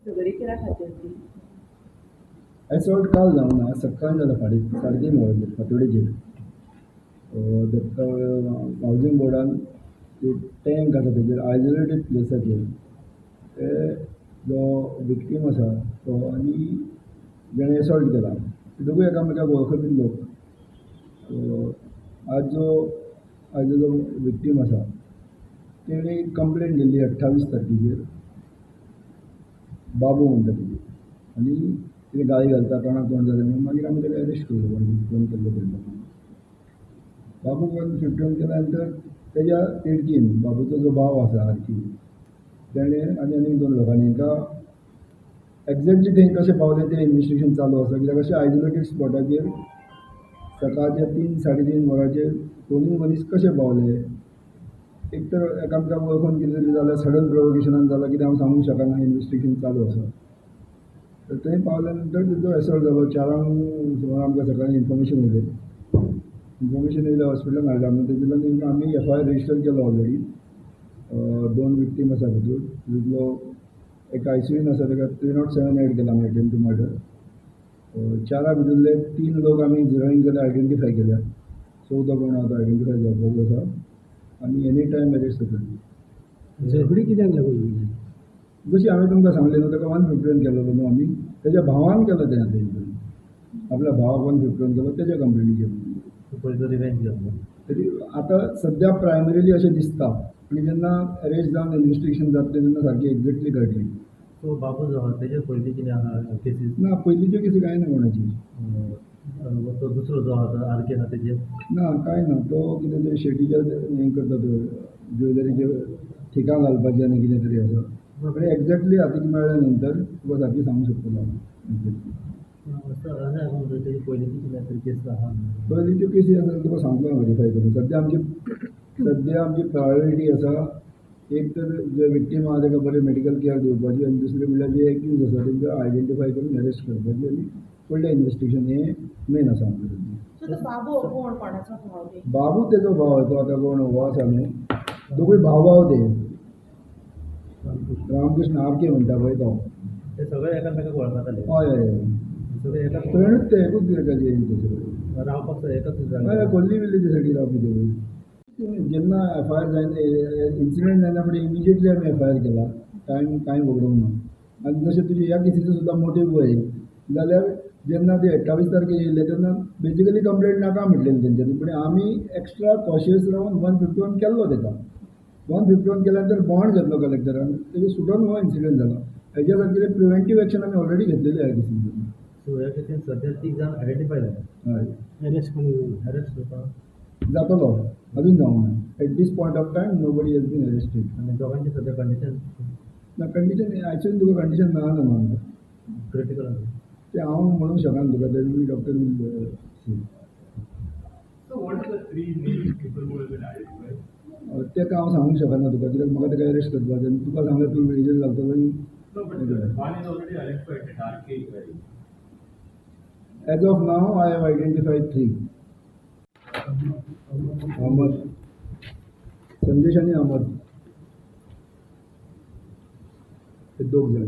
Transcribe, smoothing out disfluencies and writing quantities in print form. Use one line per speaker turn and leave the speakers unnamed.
झगडी केला खातीर ती
एसॉल्ट काल जावं ना सकाळीं जाल्यार 3:30 वरांचेर फातोडेचेर हावजींग बोर्डान टँक आसा तेजेर आयसोलेटेड प्लेसाचेर ते जो विक्टीम आसा तो आनी जेणे एसॉल्ट केला ते दोगूय एकामेकाक वळखपी लोक. आज जो विक्टीम आसा तेणी कंप्लेन दिल्ली 28 तारखेचेर बाबू म्हणटा तेजी आनी कितें गाळी घालता कोणाक कोण जालें म्हणून मागीर आमी तेका अरेस्ट केलो फोन केल्लो तेन्ना. बाबूक 151 केल्या नंतर तेज्या तिडकीन बाबूचो जो भाव आसा आरकी तेणे आनी 2 लोकांनी हांकां एक्झॅक्टली थंय कशें पावलें तें इन्वेस्टिगेशन चालू आसा. कित्याक अशें आयसोलेटेड स्पॉटाचेर सकाळचे 3-3:30 वरांचेर दोनूय मनीस कशे पावले एक तर एकामेकाक वळखून कितें तरी जाल्यार सडन प्रोवोकेशनान जालां कितें हांव सांगूंक शकना इन्वेस्टिगेशन चालू आसा. तर थंय पावल्या नंतर तिचो एसॉल्ट जालो 4 सुमार आमकां सकाळीं इन्फॉर्मेशन येयलें हॉस्पिटलान हाडला म्हणून तेजेर आमी FIR रजिस्टर केलो ऑलरेडी. 2 विक्टीम आसा भितूर तितूंतलो एक ICUन आसा ताका 307 एड केला अटेम्प्ट टू मर्डर. 4 भितूरले 3 लोक आमी झिरोईन केल्या आयडेंटिफाय केल्या. 4थो कोण आसा तो आयडेंटिफाय जावपाचो आसा आनी एनी टायम अरेस्ट जातली.
झगडी कित्याक लागून
जशी हांवें तुमकां सांगलें न्हू ताका 151 केलेलो न्हू आमी तेज्या भावान केलो तें आतां आपल्या भावाक 151 केलो तेज्या कंप्लेनीचेर. तरी आतां सद्या प्रायमरीली अशें दिसता आनी जेन्ना अरेस्ट जावन इन्वेस्टिगेशन जातलें तेन्ना सारकी एक्झॅक्टली कळटली.
सो बाबू जो आहा तेजे पयलीं कितें आहा केसीस
ना पयलींच्यो केसी कांय ना कोणाची.
तो दुसरो जो आहा आरके आहा तेजेर
ना कांय ना तो कितें तरी शेटीच्या हें करता तो ज्वेलरीचे ठिकाण घालपाचें आनी कितें तरी आसा. पण एक्झॅक्टली हातीक मेळ्ळ्या नंतर तुका सारकी सांगूंक शकतलो हांव.
तेजी पयलींची कितें तरी केस आहा
पयलींच्यो केसी आसा तुका सांगलो व्हेरीफाय करून. सद्या आमची प्रायोरिटी आसा एक तर जे विक्टीम आहा ताका बरें मेडिकल केअर दिवपाची आनी दुसरें म्हणल्यार जे एक्यूज आसा तांकां आयडेंटिफाय करून अरेस्ट करपाची आनी फुडलें इन्वेस्टिगेशन हें मेन आसा आमचें. बाबू तेजो भाव तो आतां कोण हो आसा न्हू दोगूय भाव ते रामकृष्ण आरके म्हणटा पळय तो
ते सगळे एकामेकाक वळखताले.
हय
सगळे एका
फ्रेंडूच ते एकूच गिरायकाचे
रावपाक एकच
हय कोल्ली विल्लीचे साठी रावपी दोगूय. जेन्ना FIR जायना इन्सिडंट जायना फुडें इमिजिएटली आमी FIR केला कांय वगडूंक ना. आनी जशें तुजे ह्या केसीचो सुद्दां मोटीव पळय जाल्यार जेन्ना ते 28 तारखेर येयले तेन्ना बेजिकली कंप्लेंट नाका म्हटलेली तेंच्यांनी पूण आमी एक्स्ट्रा कॉशियस रावन 151 केल्लो ताका. 151 केल्या नंतर बॉन्ड घेतलो कलेक्टरान तेजे सुटोन हो इन्सिडंट जालो. हेज्या सारकेले प्रिव्हेंटीव एक्शन आमी ऑलरेडी घेतलेली ह्या केसीन.
सो ह्या केसीन सद्या 3 जाण आयडेंटिफाय जाले.
हय
अरेस्ट जाता
जातलो अजून जावंक ना. At this point of time nobody has been arrested.
आनी दोगांची सद्या कंडिशन
ना कंडिशन आयसीयून तुका कंडिशन मेळना न्हू आमकां
क्रिटिकल आसा.
ते हांव म्हणूंक शकना तुका ते डॉक्टर तेका हांव सांगूंक शकना तुका कित्याक म्हाका तेका अरेस्ट करपाचें आनी तुका सांगल्यार तूं हेजेर घालतलो आनी as of now I have identified 3 Ahmad संदेश आनी अहमद हे 2 जाण.